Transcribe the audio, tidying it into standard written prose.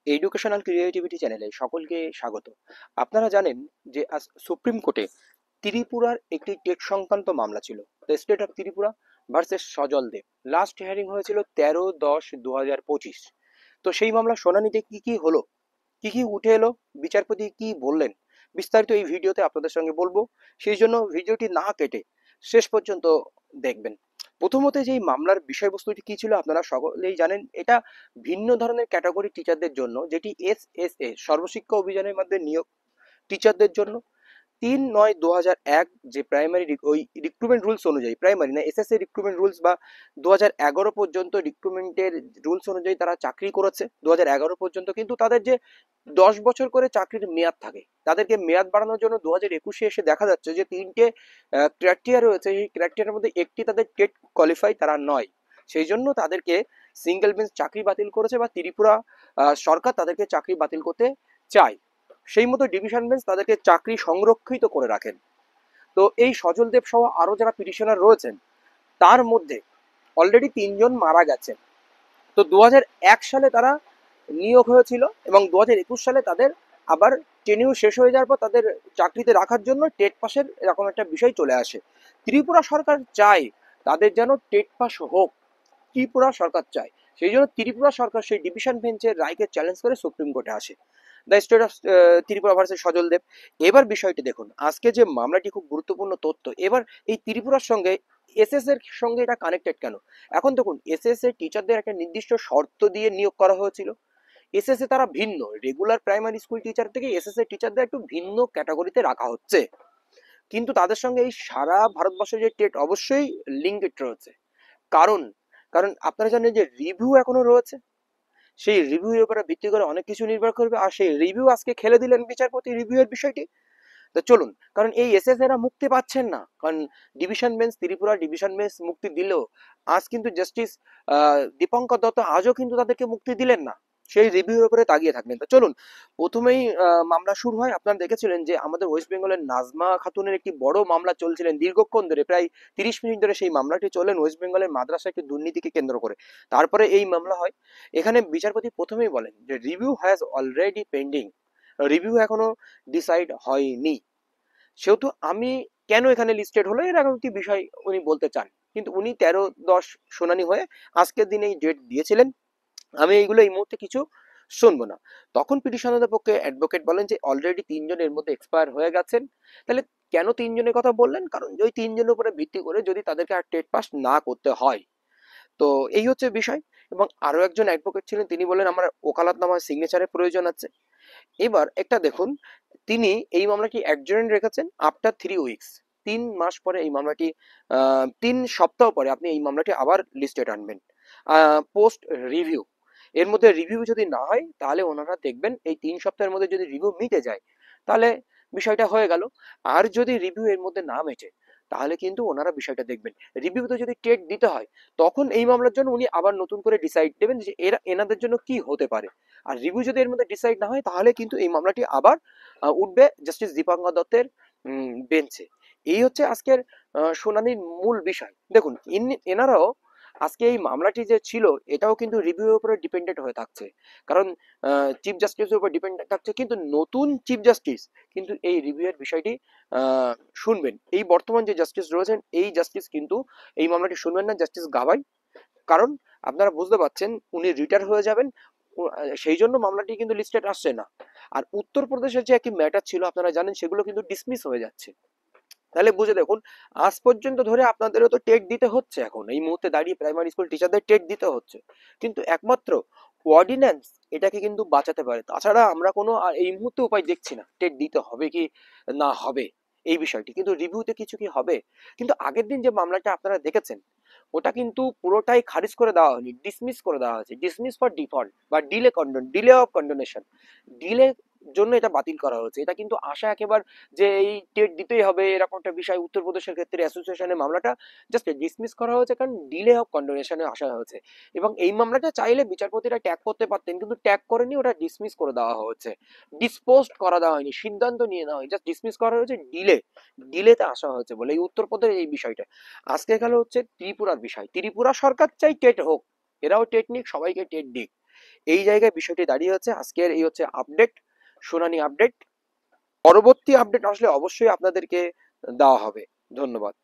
Educational creativity চ্যানেলে সকলকে স্বাগত। আপনারা জানেন যে আজ সুপ্রিম কোর্টে ত্রিপুরার একটি টেট সংক্রান্ত মামলা ছিল, the state of Tripura versus Sajal Deb. Last hearing হয়েছিল 13/10/2025। তো সেই মামলা শুনানিতে কি কি হলো, কি কি উঠে এলো, বিচারপতি কি বললেন, বিস্তারিত এই ভিডিওতে আপনাদের সঙ্গে বলবো। সেই জন্য ভিডিওটি না কেটে শেষ পর্যন্ত দেখবেন। প্রথমত, যেই মামলার বিষয়বস্তুটি কি ছিল আপনারা সকলেই জানেন। এটা ভিন্ন ধরনের ক্যাটাগরি টিচারদের জন্য, যেটি SSA সর্বশিক্ষা অভিযানের মধ্যে নিয়োগ টিচারদের জন্য 3/9/2001 যে প্রাইমারি ওই রিক্রুটমেন্ট রুলস অনুযায়ী, প্রাইমারি না SSA রিক্রুটমেন্ট রুলস বা 2011 পর্যন্ত রিক্রুটমেন্টের রুলস অনুযায়ী তারা চাকরি করেছে 2011 পর্যন্ত, কিন্তু তাদের যে 10 বছর করে চাকরির মেয়াদ থাকে, তাদেরকে মেয়াদ বাড়ানোর জন্য 2021-এ এসে দেখা যাচ্ছে যে তিনটে ক্রাইটেরিয়া রয়েছে। এই ক্রাইটেরিয়ার মধ্যে একটি তাদের টেট কোয়ালিফাই তারা নয়, সেই জন্য তাদেরকে সিঙ্গেল বেঞ্চ চাকরি বাতিল করেছে বা ত্রিপুরা সরকার তাদেরকে চাকরি বাতিল করতে চায়। সেই মতো ডিভিশন বেঞ্চ তাদেরকে চাকরি সংরক্ষিত করে রাখেন। তো এই সজল দেব সহ আরো যারা পিটিশনার রয়েছেন, তার মধ্যে অলরেডি 3জন মারা গেছেন। তো 2001 সালে তারা নিয়োগ হয়েছিল এবং 2021 সালে তাদের আবার টেনিউ শেষ হয়ে যাওয়ার পর তাদের চাকরিতে রাখার জন্য টেট পাসের এরকম একটা বিষয় চলে আসে। ত্রিপুরা সরকার চায় তাদের যেন টেট পাস হোক, ত্রিপুরা সরকার চায়। সেই জন্য ত্রিপুরা সরকার সেই ডিভিশন বেঞ্চের রায়কে চ্যালেঞ্জ করে সুপ্রিম কোর্টে আসে, the state of Tripura versus Sajal Deb. এবার বিষয়টি দেখুন, আজকে যে মামলাটি খুব গুরুত্বপূর্ণ তথ্য। এবার এই ত্রিপুরার সঙ্গে এসএস এর সঙ্গে এটা কানেক্টেড কেন? এখন দেখুন, এসএস এর টিচারদের একটা নির্দিষ্ট শর্ত দিয়ে নিয়োগ করা হয়েছিল। এসএস এ তারা ভিন্ন, রেগুলার প্রাইমারি স্কুল টিচার থেকে এসএস এর টিচারদের একটু ভিন্ন ক্যাটাগরিতে রাখা হচ্ছে, কিন্তু তাদের সঙ্গে এই সারা ভারতবর্ষে যে টেট অবশ্যই লিঙ্কেড রয়েছে। কারণ কারণ আপনারা জানেন যে রিভিউ এখনো রয়েছে, সেই রিভিউ এর উপরে ভিত্তি করে অনেক কিছু নির্ভর করবে। আর সেই রিভিউ আজকে খেলে দিলেন বিচারপতি রিভিউ এর বিষয়টি। তো চলুন, কারণ এই এসএস এরা মুক্তি পাচ্ছেন না, কারণ division bench, Tripura division bench মুক্তি দিলেও আজ কিন্তু জাস্টিস দীপঙ্কর দত্ত আজও কিন্তু তাদেরকে মুক্তি দিলেন না, সেই রিভিউর উপরে তাগিয়ে থাকবেন। তো চলুন, প্রথমেই মামলা শুরু হয়। আপনারা দেখেছিলেন যে আমাদের ওয়েস্ট বেঙ্গলের নাজমা খাতুনের একটি বড় মামলা চলছিলেন দীর্ঘক্ষণ ধরে, প্রায় 30 মিনিট ধরে সেই মামলাটি চলেন ওয়েস্ট বেঙ্গলের মাদ্রাসা একটি দুর্নীতিকে কেন্দ্র করে। তারপরে এই মামলা হয়। এখানে বিচারপতি প্রথমেই বলেন যে review has already pending, review এখনো ডিসাইড হয়নি। সেহেতু আমি কেন এখানে লিস্টেড হলো এর একটি বিষয় উনি বলতে চান, কিন্তু উনি 13/10 শুনানি হয়ে আজকের দিনে এই ডেট দিয়েছিলেন। আমি এইগুলো এই মুহূর্তে কিছু শুনবো না। তখন পিটিশনারদের পক্ষে অ্যাডভোকেট বলেন যে অলরেডি 3জন এর মধ্যে এক্সপায়ার হয়ে গেছেন। তাহলে কেন 3জনের কথা বললেন? কারণ ওই 3জনের উপরে ভিত্তি করে যদি তাদেরকে আর টেট পাস না করতে হয়। তো এই হচ্ছে বিষয়। এবং আরো একজন অ্যাডভোকেট ছিলেন, তিনি বলেন আমার ওকালতনামায় সিগনেচারের প্রয়োজন আছে। এবার একটা দেখুন, তিনি এই মামলাটি অ্যাডজয়েন্ট রেখেছেন আফটার 3 উইকস। 3 মাস পরে এই মামলাটি, 3 সপ্তাহ পরে আপনি এই মামলাটি আবার লিস্টেড আনবেন পোস্ট রিভিউ। এর মধ্যে রিভিউ যদি না হয় তাহলে ওনারা দেখবেন এই 3 সপ্তাহের মধ্যে যদি রিভিউ মিটে যায় তাহলে বিষয়টা হয়ে গেল। আর যদি রিভিউ এর মধ্যে না মেটে তাহলে কিন্তু ওনারা বিষয়টা দেখবেন। রিভিউতে যদি টেট দিতে হয় তখন এই মামলার জন্য উনি আবার নতুন করে ডিসাইড দেবেন যে এনাদের জন্য কি হতে পারে। আর রিভিউ যদি এর মধ্যে ডিসাইড না হয় তাহলে কিন্তু এই মামলাটি আবার উঠবে জাস্টিস দীপঙ্কর দত্তের বেঞ্চে। এই হচ্ছে আজকের শুনানির মূল বিষয়। দেখুন, এনারাও আজকে এই মামলাটি যে ছিল এটাও কিন্তু রিভিউর উপরে ডিপেন্ডেন্ট হয়ে থাকছে, কারণ চিফ জাস্টিসের উপর ডিপেন্ডেন্ট থাকছে। কিন্তু নতুন চিফ জাস্টিস কিন্তু এই রিভিউয়ের বিষয়টি আহ, শুনবেন। এই বর্তমান যে জাস্টিস রয়েছেন এই জাস্টিস কিন্তু এই মামলাটি শুনবেন না, জাস্টিস গাবাই। কারণ আপনারা বুঝতে পারছেন উনি রিটায়ার হয়ে যাবেন, সেই জন্য মামলাটি কিন্তু লিস্টেড আসছে না। আর উত্তরপ্রদেশের যে একটি ম্যাটার ছিল আপনারা জানেন, সেগুলো কিন্তু ডিসমিস হয়ে যাচ্ছে। তাহলে বুঝে দেখুন, আজ পর্যন্ত ধরে আপনাদেরও তো টেট দিতে হচ্ছে, এখন এই মুহূর্তে দাঁড়িয়ে প্রাইমারি স্কুল টিচারদের টেট দিতে হচ্ছে, কিন্তু একমাত্র অর্ডিন্যান্স এটাকে কিন্তু বাঁচাতে পারে। তাছাড়া আমরা কোনো আর এই মুহূর্তে উপায় দেখছি না টেট দিতে হবে কি না হবে এই বিষয়টি। কিন্তু রিভিউতে কিছু কি হবে? কিন্তু আগের দিন যে মামলাটা আপনারা দেখেছেন ওটা কিন্তু পুরোটাই খারিজ করে দেওয়া হয়নি, ডিসমিস করে দেওয়া হয়েছে। ডিসমিস ফর ডিফল্ট বা ডিলে অফ কন্ডোনেশন, ডিলে জন্য এটা বাতিল করা হয়েছে। এটা কিন্তু আশা একেবারে যে এই টেট দিতেই হবে এরকম একটা বিষয় উত্তরপ্রদেশের ক্ষেত্রে অ্যাসোসিয়েশনের মামলাটা জাস্ট ডিসমিস করা হয়েছে, কারণ ডিলে অফ কন্ডোনেশনে আসা হয়েছে। এবং এই মামলাটা চাইলে বিচারপতিরা ট্যাগ করতে পারতেন, কিন্তু ট্যাগ করেনি, ওটা ডিসমিস করে দেওয়া হয়েছে। ডিসপোজড করা দেওয়া হয়নি, সিদ্ধান্ত নিয়ে নেওয়া হয়নি, জাস্ট ডিসমিস করা হয়েছে। ডিলেতে আসা হয়েছে বলে এই উত্তরপ্রদেশের এই বিষয়টা। আজকে গেল হচ্ছে ত্রিপুরার বিষয়। ত্রিপুরা সরকার চাই টেট হোক, এরাও টেট নিক, সবাইকে টেট দিক। এই জায়গায় বিষয়টি দাঁড়িয়ে হচ্ছে। আজকের এই হচ্ছে আপডেট, শুনানি আপডেট। পরবর্তী আপডেট আসলে অবশ্যই আপনাদেরকে দেওয়া হবে। ধন্যবাদ।